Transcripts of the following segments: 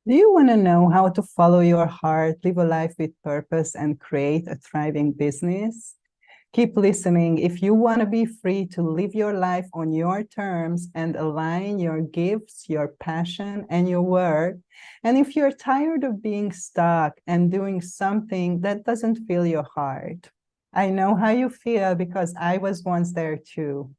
Do you want to know how to follow your heart, live a life with purpose, and create a thriving business? Keep listening if you want to be free to live your life on your terms and align your gifts, your passion, and your work. And if you're tired of being stuck and doing something that doesn't fill your heart. I know how you feel because I was once there too.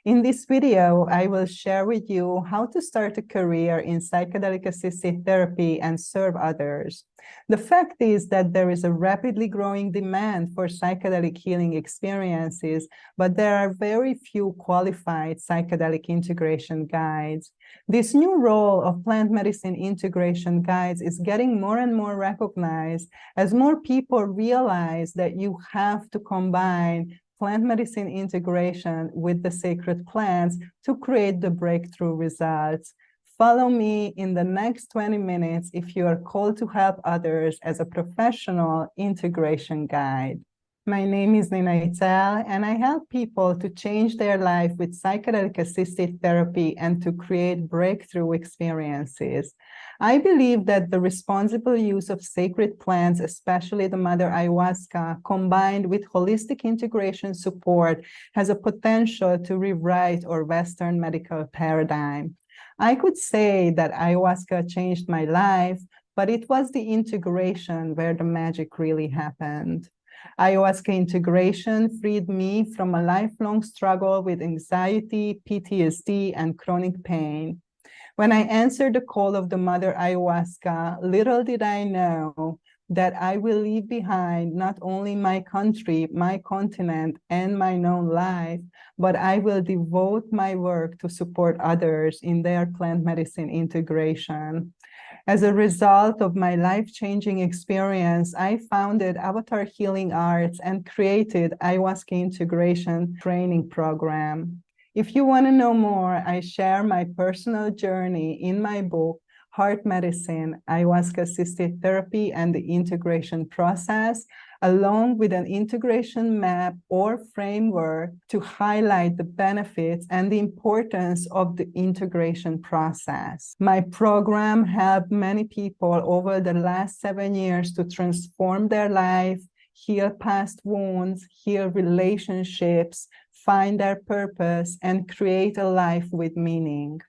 In this video, I will share with you how to start a career in psychedelic assisted therapy and serve others. The fact is that there is a rapidly growing demand for psychedelic healing experiences, but there are very few qualified psychedelic integration guides. This new role of plant medicine integration guides is getting more and more recognized as more people realize that you have to combine plant medicine integration with the sacred plants to create the breakthrough results. Follow me in the next 20 minutes if you are called to help others as a professional integration guide. My name is Nina Itzel, and I help people to change their life with psychedelic assisted therapy and to create breakthrough experiences. I believe that the responsible use of sacred plants, especially the Mother Ayahuasca, combined with holistic integration support, has a potential to rewrite our Western medical paradigm. I could say that ayahuasca changed my life, but it was the integration where the magic really happened. Ayahuasca integration freed me from a lifelong struggle with anxiety, PTSD, and chronic pain. When I answered the call of the Mother Ayahuasca, little did I know that I will leave behind not only my country, my continent, and my known life, but I will devote my work to support others in their plant medicine integration. As a result of my life-changing experience, I founded Avatar Healing Arts and created Ayahuasca Integration Training Program. If you want to know more, I share my personal journey in my book, Heart Medicine, Ayahuasca Assisted Therapy, and the Integration Process, along with an integration map or framework to highlight the benefits and the importance of the integration process. My program helped many people over the last 7 years to transform their life, heal past wounds, heal relationships, find their purpose, and create a life with meaning.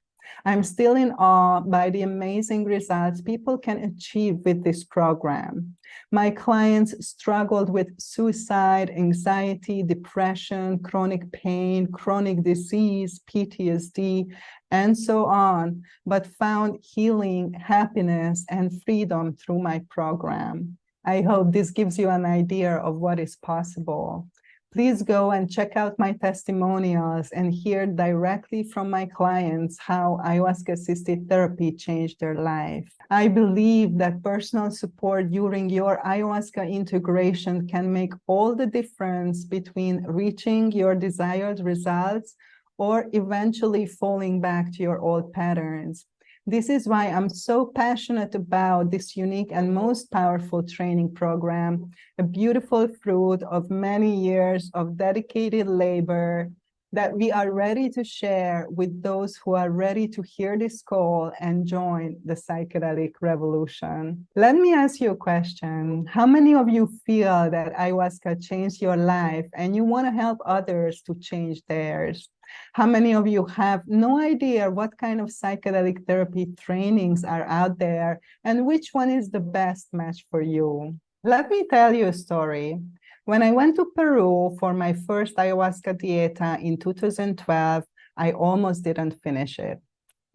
I'm still in awe by the amazing results people can achieve with this program. My clients struggled with suicide, anxiety, depression, chronic pain, chronic disease, PTSD, and so on, but found healing, happiness, and freedom through my program. I hope this gives you an idea of what is possible. Please go and check out my testimonials and hear directly from my clients how ayahuasca-assisted therapy changed their life. I believe that personal support during your ayahuasca integration can make all the difference between reaching your desired results or eventually falling back to your old patterns. This is why I'm so passionate about this unique and most powerful training program, a beautiful fruit of many years of dedicated labor that we are ready to share with those who are ready to hear this call and join the psychedelic revolution. Let me ask you a question. How many of you feel that ayahuasca changed your life and you want to help others to change theirs? How many of you have no idea what kind of psychedelic therapy trainings are out there and which one is the best match for you? Let me tell you a story. When I went to Peru for my first ayahuasca dieta in 2012, I almost didn't finish it.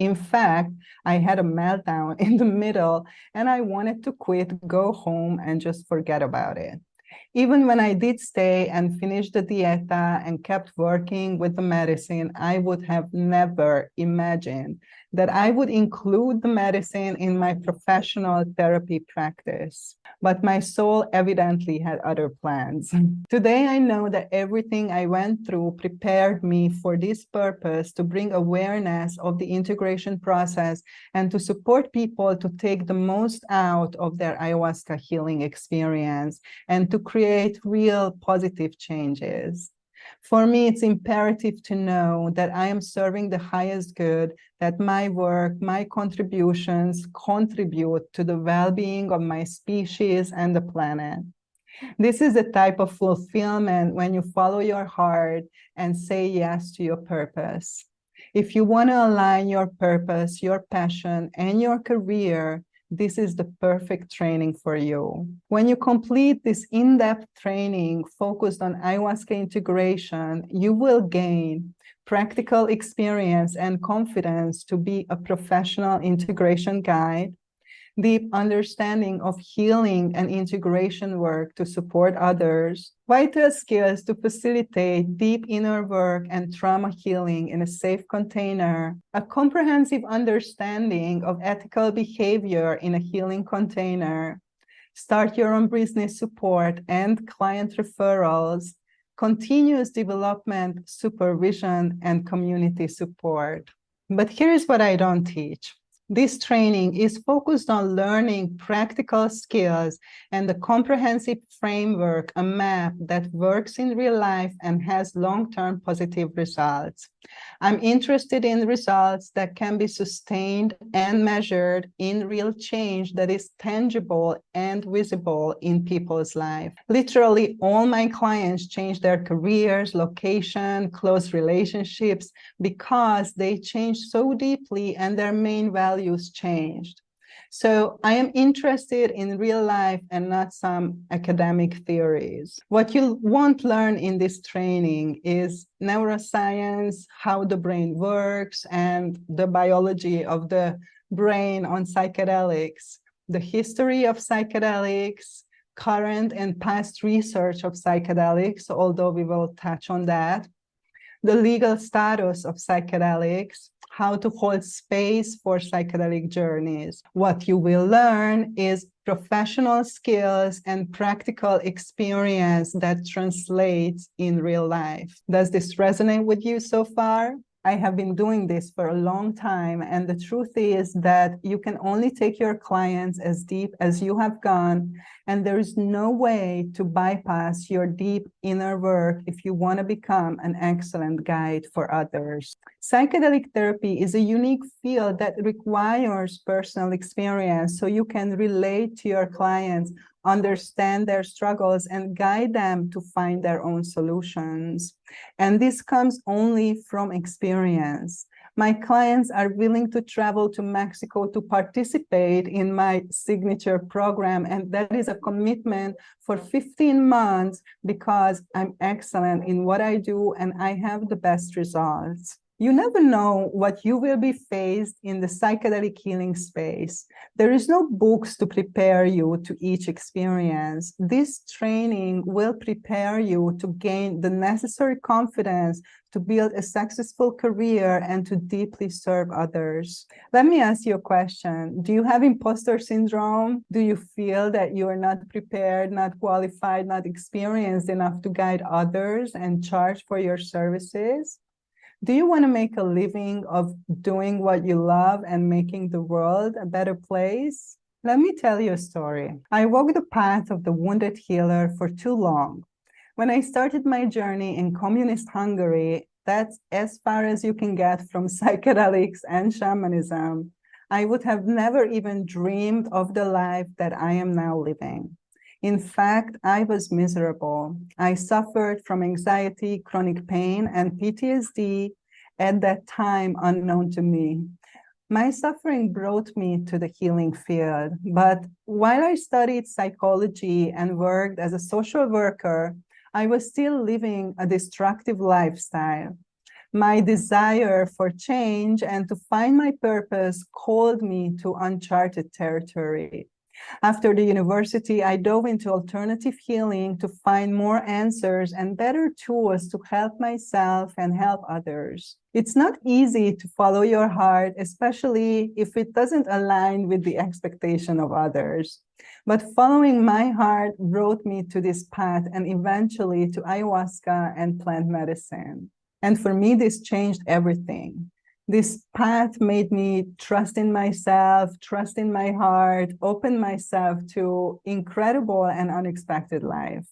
In fact, I had a meltdown in the middle and I wanted to quit, go home, and just forget about it. Even when I did stay and finish the dieta and kept working with the medicine, I would have never imagined that I would include the medicine in my professional therapy practice. But my soul evidently had other plans. Today, I know that everything I went through prepared me for this purpose to bring awareness of the integration process and to support people to take the most out of their ayahuasca healing experience and to create real positive changes. For me, it's imperative to know that I am serving the highest good, that my work, my contributions contribute to the well-being of my species and the planet. This is a type of fulfillment when you follow your heart and say yes to your purpose. If you want to align your purpose, your passion, and your career, this is the perfect training for you. When you complete this in-depth training focused on ayahuasca integration, you will gain practical experience and confidence to be a professional integration guide, deep understanding of healing and integration work to support others, vital skills to facilitate deep inner work and trauma healing in a safe container, a comprehensive understanding of ethical behavior in a healing container, start your own business support and client referrals, continuous development, supervision, and community support. But here's what I don't teach. This training is focused on learning practical skills and a comprehensive framework, a map that works in real life and has long-term positive results. I'm interested in results that can be sustained and measured in real change that is tangible and visible in people's life. Literally, all my clients change their careers, location, close relationships because they changed so deeply and their main values changed. So I am interested in real life and not some academic theories. What you won't learn in this training is neuroscience, how the brain works, and the biology of the brain on psychedelics, the history of psychedelics, current and past research of psychedelics, although we will touch on that, the legal status of psychedelics, how to hold space for psychedelic journeys. What you will learn is professional skills and practical experience that translates in real life. Does this resonate with you so far? I have been doing this for a long time, and the truth is that you can only take your clients as deep as you have gone, and there is no way to bypass your deep inner work if you want to become an excellent guide for others. Psychedelic therapy is a unique field that requires personal experience so you can relate to your clients, understand their struggles, and guide them to find their own solutions. And this comes only from experience. My clients are willing to travel to Mexico to participate in my signature program, and that is a commitment for 15 months because I'm excellent in what I do and I have the best results. You never know what you will be faced in the psychedelic healing space. There is no books to prepare you to each experience. This training will prepare you to gain the necessary confidence to build a successful career and to deeply serve others. Let me ask you a question. Do you have imposter syndrome? Do you feel that you are not prepared, not qualified, not experienced enough to guide others and charge for your services? Do you want to make a living of doing what you love and making the world a better place? Let me tell you a story. I walked the path of the wounded healer for too long. When I started my journey in communist Hungary, that's as far as you can get from psychedelics and shamanism. I would have never even dreamed of the life that I am now living. In fact, I was miserable. I suffered from anxiety, chronic pain, and PTSD at that time unknown to me. My suffering brought me to the healing field, but while I studied psychology and worked as a social worker, I was still living a destructive lifestyle. My desire for change and to find my purpose called me to uncharted territory. After the university, I dove into alternative healing to find more answers and better tools to help myself and help others. It's not easy to follow your heart, especially if it doesn't align with the expectation of others. But following my heart brought me to this path and eventually to ayahuasca and plant medicine. And for me, this changed everything. This path made me trust in myself, trust in my heart, open myself to incredible and unexpected life.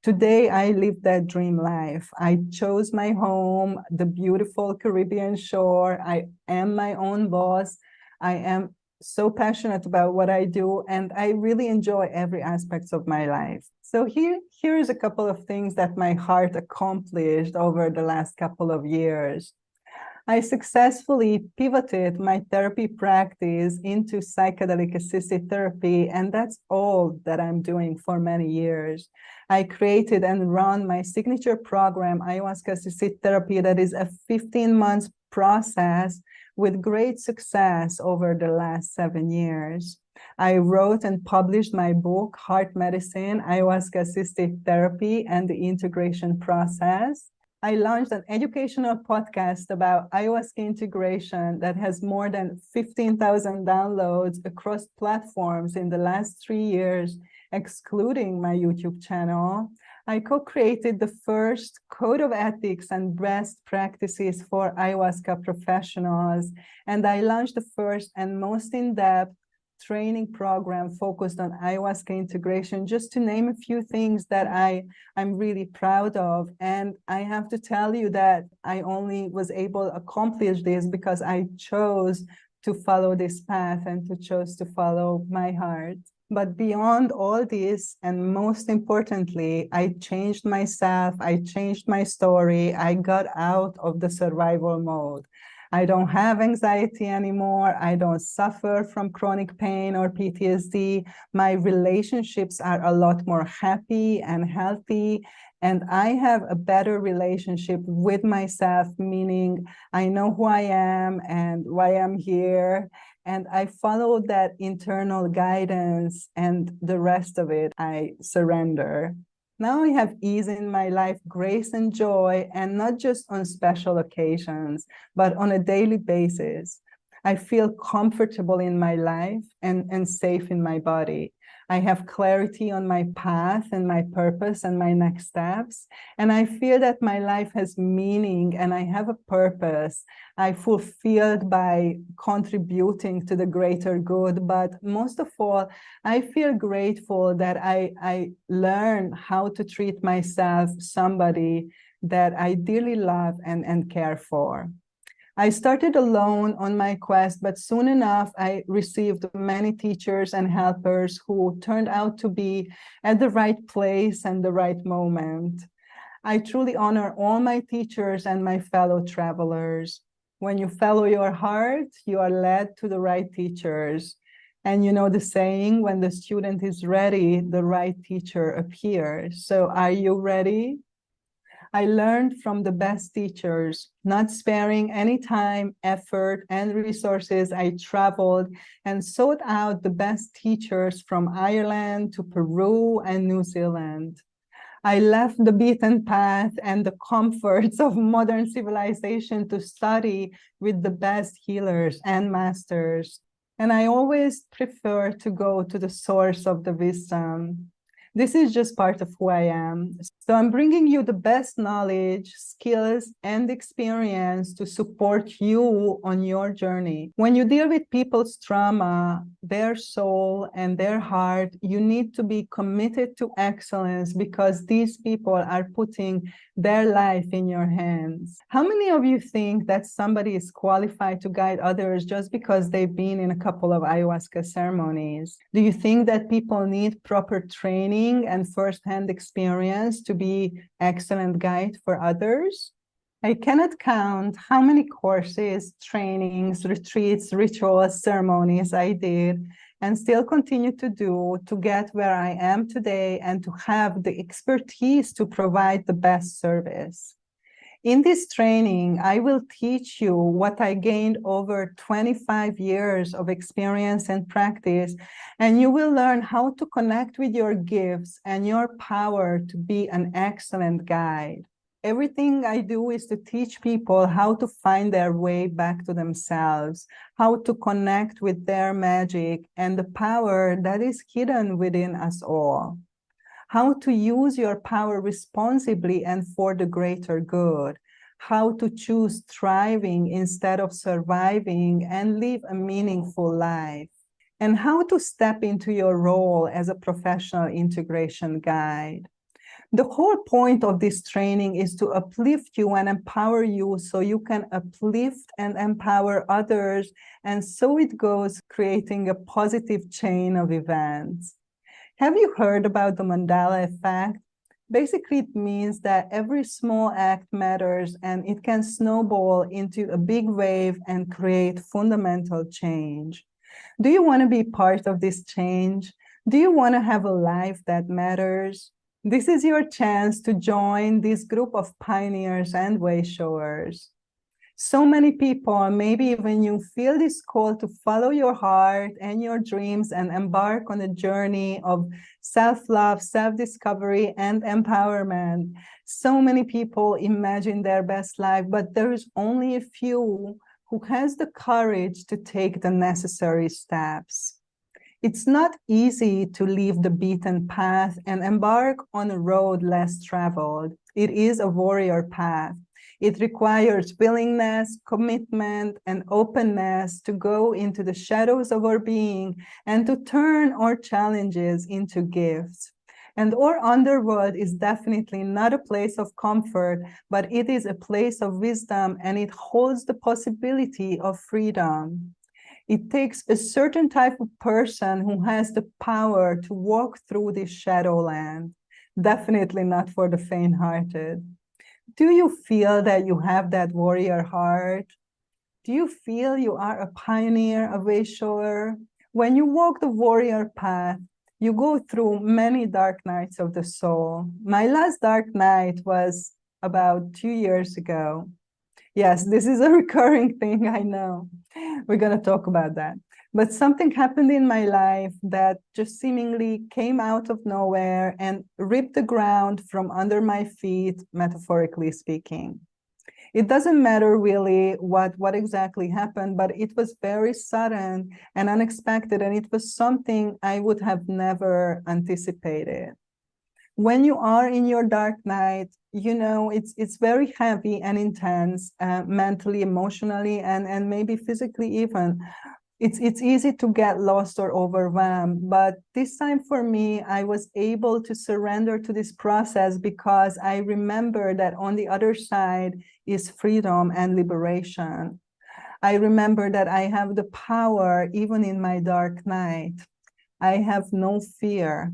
Today, I live that dream life. I chose my home, the beautiful Caribbean shore. I am my own boss. I am so passionate about what I do, and I really enjoy every aspect of my life. So here's a couple of things that my heart accomplished over the last couple of years. I successfully pivoted my therapy practice into psychedelic assisted therapy, and that's all that I'm doing for many years. I created and run my signature program, Ayahuasca Assisted Therapy, that is a 15 months process with great success over the last 7 years. I wrote and published my book, Heart Medicine, Ayahuasca Assisted Therapy, and the Integration Process. I launched an educational podcast about ayahuasca integration that has more than 15,000 downloads across platforms in the last 3 years, excluding my YouTube channel. I co-created the first code of ethics and best practices for ayahuasca professionals, and I launched the first and most in-depth training program focused on ayahuasca integration, just to name a few things that I'm really proud of. And I have to tell you that I only was able to accomplish this because I chose to follow this path and to chose to follow my heart. But beyond all this, and most importantly, I changed myself, I changed my story, I got out of the survival mode. I don't have anxiety anymore. I don't suffer from chronic pain or PTSD. My relationships are a lot more happy and healthy. And I have a better relationship with myself, meaning I know who I am and why I'm here. And I follow that internal guidance, and the rest of it, I surrender. Now I have ease in my life, grace and joy, and not just on special occasions, but on a daily basis. I feel comfortable in my life and safe in my body. I have clarity on my path and my purpose and my next steps. And I feel that my life has meaning and I have a purpose. I fulfilled by contributing to the greater good. But most of all, I feel grateful that I learned how to treat myself, somebody that I dearly love and care for. I started alone on my quest, but soon enough, I received many teachers and helpers who turned out to be at the right place and the right moment. I truly honor all my teachers and my fellow travelers. When you follow your heart, you are led to the right teachers. And you know the saying, when the student is ready, the right teacher appears. So are you ready? I learned from the best teachers, not sparing any time, effort, and resources. I traveled and sought out the best teachers from Ireland to Peru and New Zealand. I left the beaten path and the comforts of modern civilization to study with the best healers and masters. And I always prefer to go to the source of the wisdom. This is just part of who I am. So I'm bringing you the best knowledge, skills, and experience to support you on your journey. When you deal with people's trauma, their soul, and their heart, you need to be committed to excellence because these people are putting their life in your hands. How many of you think that somebody is qualified to guide others just because they've been in a couple of ayahuasca ceremonies? Do you think that people need proper training and firsthand experience to be excellent guide for others? I cannot count how many courses, trainings, retreats, rituals, ceremonies I did and still continue to do to get where I am today and to have the expertise to provide the best service. In this training, I will teach you what I gained over 25 years of experience and practice, and you will learn how to connect with your gifts and your power to be an excellent guide. Everything I do is to teach people how to find their way back to themselves, how to connect with their magic and the power that is hidden within us all, how to use your power responsibly and for the greater good, how to choose thriving instead of surviving and live a meaningful life, and how to step into your role as a professional integration guide. The whole point of this training is to uplift you and empower you so you can uplift and empower others. And so it goes, creating a positive chain of events. Have you heard about the Mandela effect? Basically, it means that every small act matters and it can snowball into a big wave and create fundamental change. Do you want to be part of this change? Do you want to have a life that matters? This is your chance to join this group of pioneers and way showers. So many people, maybe even you, feel this call to follow your heart and your dreams and embark on a journey of self-love, self-discovery, and empowerment. So many people imagine their best life, but there is only a few who has the courage to take the necessary steps. It's not easy to leave the beaten path and embark on a road less traveled. It is a warrior path. It requires willingness, commitment, and openness to go into the shadows of our being and to turn our challenges into gifts. And our underworld is definitely not a place of comfort, but it is a place of wisdom, and it holds the possibility of freedom. It takes a certain type of person who has the power to walk through this shadowland. Definitely not for the faint-hearted. Do you feel that you have that warrior heart? Do you feel you are a pioneer, a way shower? When you walk the warrior path, you go through many dark nights of the soul. My last dark night was about 2 years ago. Yes, this is a recurring thing, I know. We're going to talk about that. But something happened in my life that just seemingly came out of nowhere and ripped the ground from under my feet, metaphorically speaking. It doesn't matter really what exactly happened, but it was very sudden and unexpected, and it was something I would have never anticipated. When you are in your dark night, you know, it's very heavy and intense, mentally, emotionally, and maybe physically even. It's easy to get lost or overwhelmed, but this time for me, I was able to surrender to this process because I remember that on the other side is freedom and liberation. I remember that I have the power even in my dark night. I have no fear.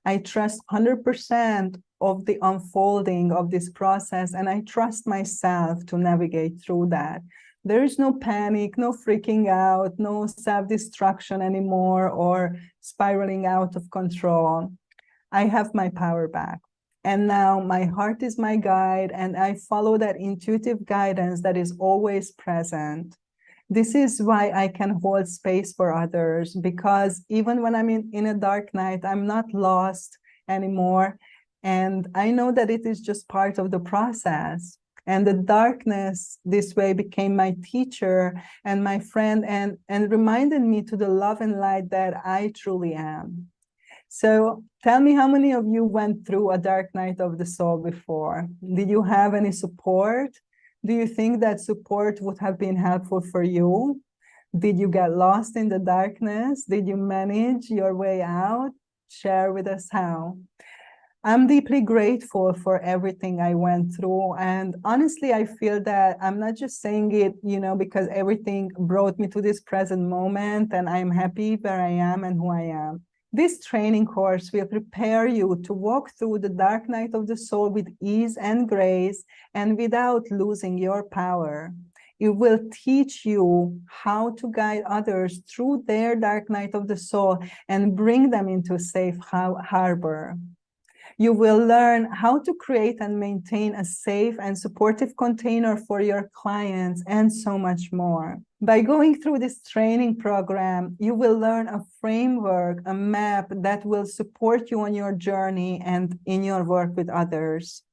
I trust 100% of the unfolding of this process, and I trust myself to navigate through that. There is no panic, no freaking out, no self-destruction anymore or spiraling out of control. I have my power back. And now my heart is my guide, and I follow that intuitive guidance that is always present. This is why I can hold space for others, because even when I'm in a dark night, I'm not lost anymore. And I know that it is just part of the process. And the darkness this way became my teacher and my friend, and reminded me to the love and light that I truly am. So tell me, how many of you went through a dark night of the soul before? Did you have any support? Do you think that support would have been helpful for you? Did you get lost in the darkness? Did you manage your way out? Share with us how. I'm deeply grateful for everything I went through. And honestly, I feel that I'm not just saying it, you know, because everything brought me to this present moment and I'm happy where I am and who I am. This training course will prepare you to walk through the dark night of the soul with ease and grace and without losing your power. It will teach you how to guide others through their dark night of the soul and bring them into a safe harbor. You will learn how to create and maintain a safe and supportive container for your clients, and so much more. By going through this training program, you will learn a framework, a map that will support you on your journey and in your work with others.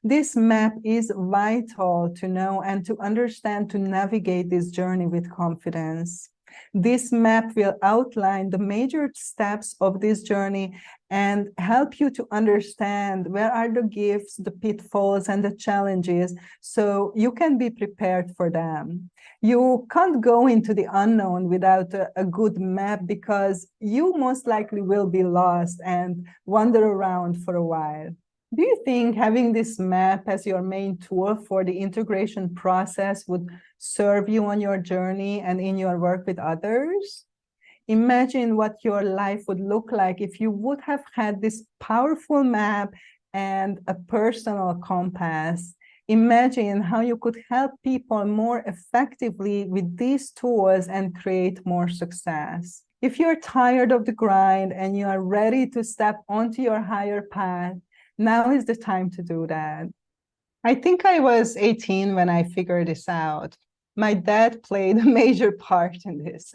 This map is vital to know and to understand to navigate this journey with confidence. This map will outline the major steps of this journey and help you to understand where are the gifts, the pitfalls, and the challenges, so you can be prepared for them. You can't go into the unknown without a good map, because you most likely will be lost and wander around for a while. Do you think having this map as your main tool for the integration process would serve you on your journey and in your work with others? Imagine what your life would look like if you would have had this powerful map and a personal compass. Imagine how you could help people more effectively with these tools and create more success. If you're tired of the grind and you are ready to step onto your higher path, now is the time to do that. I think I was 18 when I figured this out. My dad played a major part in this.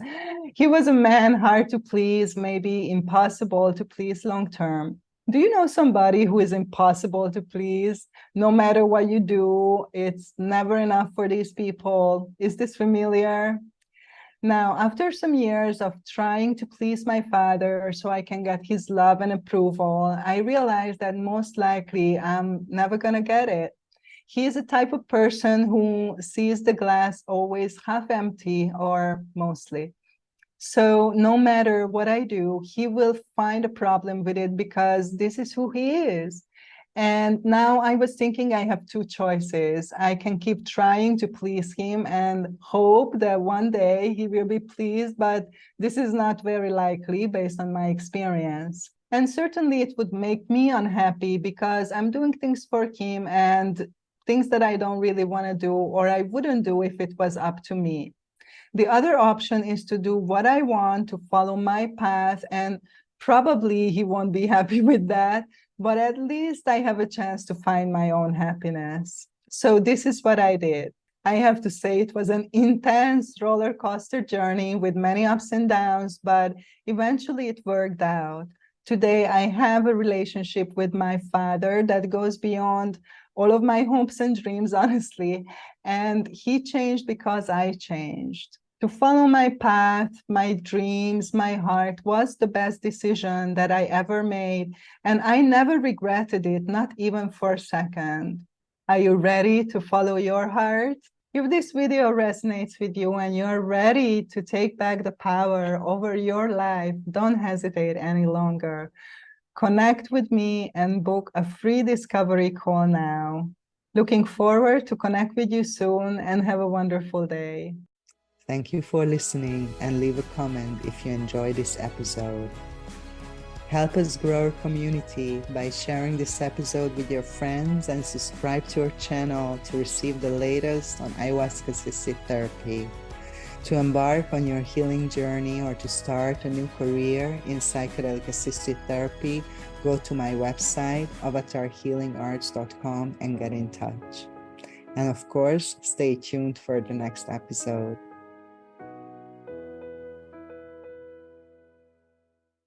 He was a man hard to please, maybe impossible to please long term. Do you know somebody who is impossible to please? No matter what you do, it's never enough for these people. Is this familiar? Now, after some years of trying to please my father so I can get his love and approval, I realized that most likely I'm never going to get it. He is a type of person who sees the glass always half empty or mostly. So no matter what I do, he will find a problem with it because this is who he is. And now I was thinking I have two choices. I can keep trying to please him and hope that one day he will be pleased, but this is not very likely based on my experience. And certainly it would make me unhappy because I'm doing things for him and things that I don't really want to do or I wouldn't do if it was up to me. The other option is to do what I want, to follow my path, and probably he won't be happy with that, but at least I have a chance to find my own happiness. So this is what I did. I have to say it was an intense roller coaster journey with many ups and downs, but eventually it worked out. Today, I have a relationship with my father that goes beyond all of my hopes and dreams, honestly. And he changed because I changed. To follow my path, my dreams, my heart was the best decision that I ever made. And I never regretted it, not even for a second. Are you ready to follow your heart? If this video resonates with you and you're ready to take back the power over your life, don't hesitate any longer. Connect with me and book a free discovery call now. Looking forward to connect with you soon and have a wonderful day. Thank you for listening and leave a comment if you enjoyed this episode. Help us grow our community by sharing this episode with your friends and subscribe to our channel to receive the latest on ayahuasca-assisted therapy. To embark on your healing journey or to start a new career in psychedelic assisted therapy, go to my website, avatarhealingarts.com, and get in touch. And of course, stay tuned for the next episode.